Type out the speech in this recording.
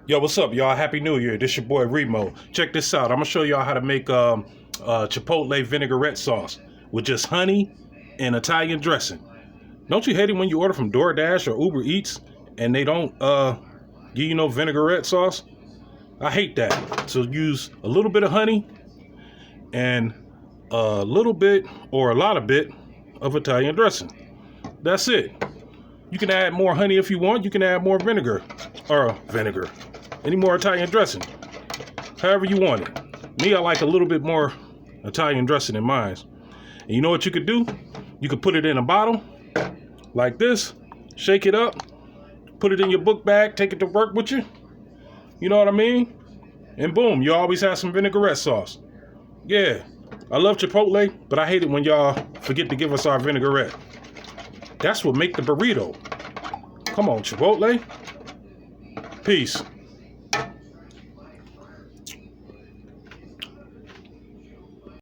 Yo, what's up, y'all? Happy New Year. This your boy Remo. Check this out. I'm gonna show y'all how to make Chipotle vinaigrette sauce with just honey and Italian dressing. Don't you hate it when you order from DoorDash or Uber Eats and they don't give you no vinaigrette sauce? I hate that. So use a little bit of honey and a little bit or a lot of bit of Italian dressing. That's it. You can add more honey if you want. You can add more vinegar. Any more Italian dressing. However you want it. Me, I like a little bit more Italian dressing in mine. And you know what you could do? You could put it in a bottle like this. Shake it up. Put it in your book bag. Take it to work with you. You know what I mean? And boom, you always have some vinaigrette sauce. Yeah, I love Chipotle, but I hate it when y'all forget to give us our vinaigrette. That's what make the burrito. Come on, Chipotle. Peace.